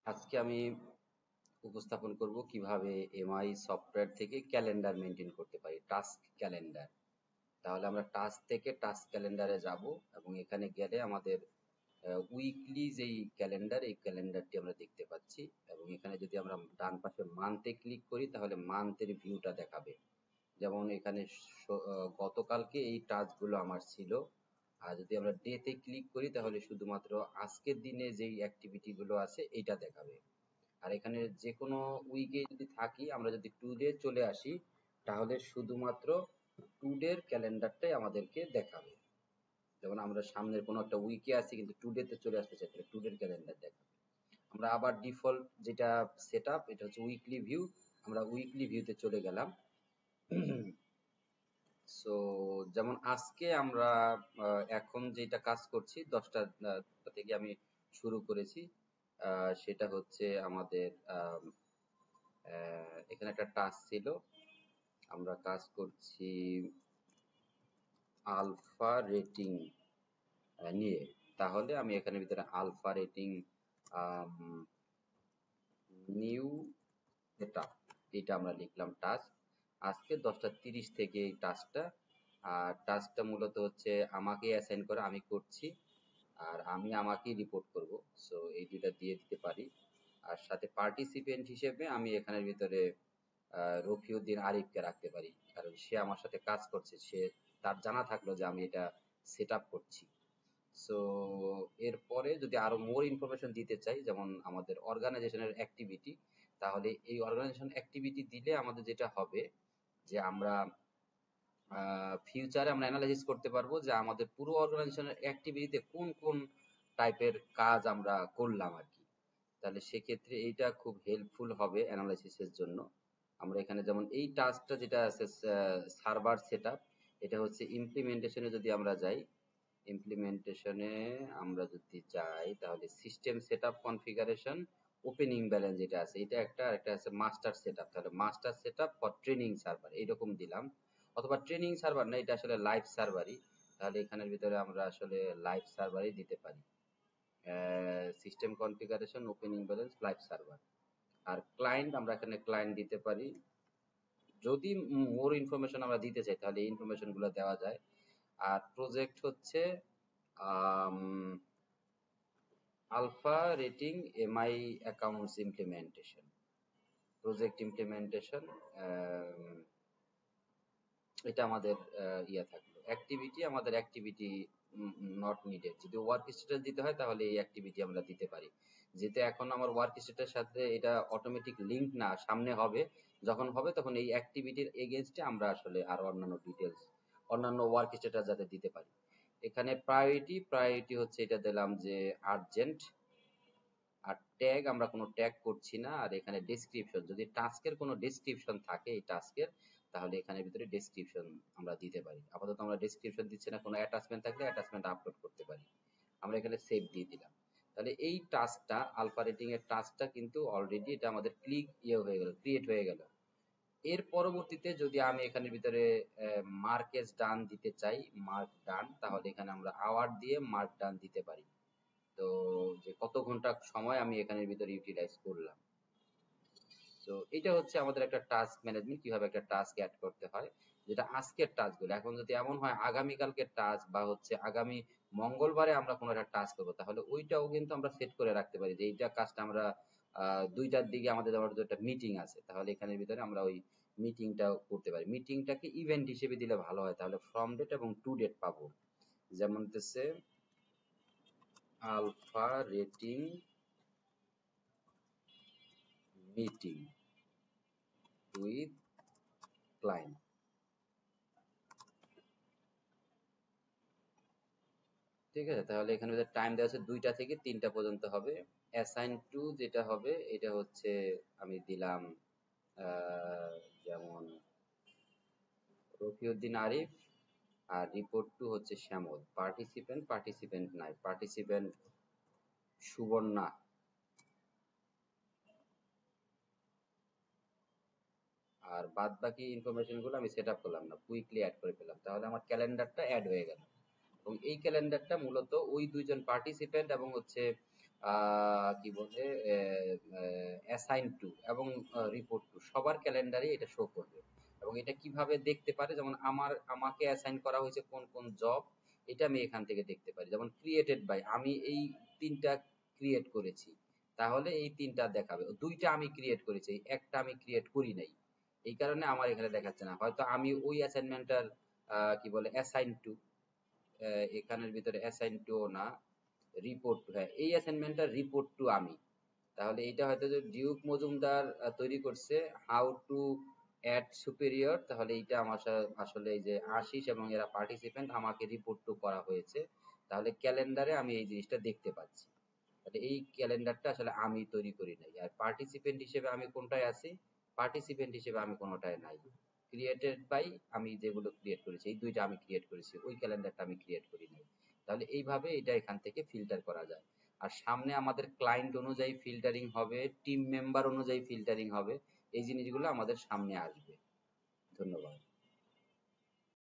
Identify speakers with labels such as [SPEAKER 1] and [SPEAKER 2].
[SPEAKER 1] আজকে আমি উপস্থাপন করব কিভাবে এমআই সফটওয়্যার থেকে ক্যালেন্ডার মেনটেন করতে পারি, টাস্ক ক্যালেন্ডার। তাহলে আমরা টাস্ক থেকে টাস্ক ক্যালেন্ডারে যাব এবং এখানে গেলে আমাদের উইকলি যেই ক্যালেন্ডার, এই ক্যালেন্ডারটি আমরা দেখতে পাচ্ছি। এবং এখানে যদি আমরা ডান পাশে মান্থে ক্লিক করি তাহলে মান্থের ভিউটা দেখাবে। যেমন এখানে গতকালকে এই টাস্কগুলো আমার ছিল। আর যদি আমরা ডেতে ক্লিক করি তাহলে শুধুমাত্র আজকের দিনে যেই অ্যাক্টিভিটিগুলো আছে এইটা দেখাবে। আর এখানে যে কোনো উইকে যদি থাকি, আমরা যদি টুডে চলে আসি তাহলে শুধুমাত্র টুডের ক্যালেন্ডারটাই আমাদেরকে দেখাবে। যেমন আমরা সামনের কোনো একটা উইকে আছি কিন্তু টুডেতে চলে আসতে চাই, তাহলে টুডের ক্যালেন্ডার দেখাবে। আমরা আবার ডিফল্ট যেটা সেট আপ, এটা হচ্ছে উইকলি ভিউ। আমরা উইকলি ভিউতে চলে গেলাম। সো যেমন আজকে আমরা এখন যেটা কাজ করছি 10টা থেকে আমি শুরু করেছি। সেটা হচ্ছে আমাদের এখানে একটা টাস্ক ছিল, আমরা কাজ করছি আলফা রেটিং নিয়ে। তাহলে আমি এখানে ভিতরে আলফা রেটিং নিউ সেটআপ, এটা আমরা লিখলাম টাস্ক। আজকে 10টা 30 থেকে এই টাস্কটা। আর টাস্কটা মূলত হচ্ছে আমাকে অ্যাসাইন করে আমি করছি, আর আমি আমাকেই রিপোর্ট করব। সো এই দুইটা দিয়ে দিতে পারি। আর সাথে পার্টিসিপেন্ট হিসেবে আমি এখানের ভিতরে রফিউদ্দিন আরিফকে রাখতে পারি, কারণ সে আমার সাথে কাজ করছে, সে তার জানা থাকলো যে আমি এটা সেট আপ করছি। সো এরপরে যদি আরো মোর ইনফরমেশন দিতে চাই, যেমন আমাদের অর্গানাইজেশনের অ্যাক্টিভিটি, তাহলে এই অর্গানাইজেশন অ্যাক্টিভিটি দিলে আমাদের যেটা হবে যে আমরা ফিউচারে আমরা অ্যানালাইসিস করতে পারবো যে আমাদের পুরো অর্গানাইজেশনের অ্যাক্টিভিটিতে কোন কোন টাইপের কাজ আমরা করলাম আর কি। তাহলে সেক্ষেত্রে এইটা খুব হেল্পফুল হবে অ্যানালাইসিসের জন্য। আমরা এখানে যেমন এই টাস্কটা যেটা আছে সার্ভার সেটআপ, এটা হচ্ছে ইমপ্লিমেন্টেশনে যদি আমরা যাই, ইমপ্লিমেন্টেশনে আমরা যদি যাই তাহলে system setup configuration opening balance যেটা আছে এটা একটা, আর একটা আছে মাস্টার সেটআপ। তাহলে master setup for training server এইরকম দিলাম, অথবা ট্রেনিং সার্ভার না, এটা আসলে লাইভ সার্ভারই। তাহলে এখানের ভিতরে আমরা আসলে লাইভ সার্ভারই দিতে পারি, system configuration opening balance live server. আর ক্লায়েন্ট আমরা এখানে ক্লায়েন্ট দিতে পারি। যদি মোর ইনফরমেশন আমরা দিতে চাই তাহলে এই ইনফরমেশন গুলো দেওয়া যায়। আর প্রজেক্ট হচ্ছে alpha rating MI accounts implementation, project implementation. এটা আমাদের ইয়া থাকলো অ্যাক্টিভিটি, আমাদের অ্যাক্টিভিটি নট নিডেড। যদি ওয়ার্ক স্ট্যাটাস দিতে হয় তাহলে এই অ্যাক্টিভিটি আমরা দিতে পারি। যেহেতু এখন আমার ওয়ার্ক স্ট্যাটাসের সাথে এটা অটোমেটিক লিঙ্ক না, সামনে হবে, যখন হবে তখন এই অ্যাক্টিভিটির এগেইনস্টে আমরা আসলে আরো অন্যান্য ডিটেলস, অন্যান্য ওয়ার্ক স্ট্যাটাস যাতে দিতে পারি। এখানে প্রায়োরিটি হচ্ছে এটা দিলাম যে আর্জেন্ট। আর ট্যাগ আমরা কোনো ট্যাগ করছি না। আর এখানে ডেসক্রিপশন, যদি টাস্কের কোনো ডেসক্রিপশন থাকে এই টাস্কের, তাহলে এখানের ভিতরে ডেসক্রিপশন আমরা দিতে পারি। আপাতত আমরা ডেসক্রিপশন দিচ্ছি না, কোনো অ্যাটাচমেন্ট থাকলে অ্যাটাচমেন্ট আপলোড করতে পারি। আমরা এখানে সেভ দিয়ে দিলাম। তাহলে এই টাস্কটা, আলফা রেটিং এর টাস্কটা কিন্তু অলরেডি এটা আমাদের হয়ে গেল, ক্রিয়েট হয়ে গেল। এর পরবর্তীতে যদি আমি এখানের ভিতরে মার্কেজ ডান দিতে চাই, মার্ক ডান, তাহলে এখানে আমরা আওয়ার দিয়ে মার্ক ডান দিতে পারি। তো যে কত ঘন্টা সময় আমি এখানের ভিতরে ইউটিলাইজ করলাম। তো এটা হচ্ছে আমাদের একটা টাস্ক ম্যানেজমেন্ট, কিভাবে একটা টাস্ক অ্যাড করতে হয়, যেটা আজকের টাস্কগুলো। এখন যদি এমন হয় আগামী কালকের টাস্ক বা হচ্ছে আগামী মঙ্গলবারে আমরা কোনো একটা টাস্ক করবো, তাহলে ওইটাও কিন্তু আমরা সেট করে রাখতে পারি যে এইটা কাজটা আমরা 2টার দিকে আমাদের আবার একটা মিটিং আছে, তাহলে এখানের ভিতরে আমরা ওই মিটিংটাও করতে পারি। মিটিংটাকে ইভেন্ট হিসেবে দিলে ভালো হয়, তাহলে ফ্রম ডেট এবং টু ডেট পাবো। যেমন হচ্ছে alpha rating meeting with client. ঠিক আছে, তাহলে এখানে টাইম দেওয়া আছে 2টা থেকে 3টা পর্যন্ত হবে। অ্যাসাইন টু যেটা হবে এটা হচ্ছে আমি দিলাম আহ, যেমন রফিউদ্দিন আরিফ। আর রিপোর্ট টু হচ্ছে শ্যামল। পার্টিসিপেন্ট নাই, পার্টিসিপেন্ট সুবর্ণা। আর বাদ বাকি ইনফরমেশন গুলো আমি সেট আপ করলাম না, কুইকলি অ্যাড করে ফেললাম, তাহলে আমার ক্যালেন্ডারটা অ্যাড হয়ে গেল। এবং এই ক্যালেন্ডারটা মূলত ওই দুইজন পার্টিসিপেন্ট এবং হচ্ছে কি বলে অ্যাসাইন টু এবং রিপোর্ট টু সবার ক্যালেন্ডারে এটা শো করবে। এবং এটা কিভাবে দেখতে পারে, যেমন আমাকে অ্যাসাইন করা হয়েছে কোন কোন জব, এটা আমি এখান থেকে দেখতে পারি। যেমন ক্রিয়েটেড বাই, আমি এই 3টা ক্রিয়েট করেছি, তাহলে এই 3টা দেখাবে। 2টা আমি ক্রিয়েট করেছি, একটা আমি ক্রিয়েট করি নাই, এই কারণে আমার এখানে দেখাচ্ছে না। হয়তো আমি ওই অ্যাসাইনমেন্টটার কি বলে অ্যাসাইন টু, এখানের ভিতরে অ্যাসাইন টু না, রিপোর্ট টু, হ্যাঁ এই অ্যাসাইনমেন্টটার রিপোর্ট টু আমি। তাহলে এইটা হয়তো যে ডিউক মজুমদার তৈরি করছে হাউ টু অ্যাড সুপিরিয়র, তাহলে এইটা আমার আসলে এই যে আশিস এবং এরা পার্টিসিপেন্ট আমাকে রিপোর্ট টু করা হয়েছে, তাহলে ক্যালেন্ডারে আমি এই জিনিসটা দেখতে পাচ্ছি। তাহলে এই ক্যালেন্ডারটা আসলে আমি তৈরি করি নাই। আর পার্টিসিপেন্ট হিসেবে আমি কোনটায় আছি? পার্টিসিপেন্ট হিসেবে আমি কোনোটায় নাই। ক্রিয়েটেড বাই, আমি যেগুলো ক্রিয়েট করেছি এই 2টা আমি ক্রিয়েট করেছি, ওই ক্যালেন্ডারটা আমি ক্রিয়েট করি নাই। তাহলে এইভাবে এটা এখান থেকে ফিল্টার করা যায়। আর সামনে আমাদের ক্লায়েন্ট অনুযায়ী ফিল্টারিং হবে, টিম মেম্বার অনুযায়ী ফিল্টারিং হবে, এই জিনিসগুলো আমাদের সামনে আসবে। ধন্যবাদ।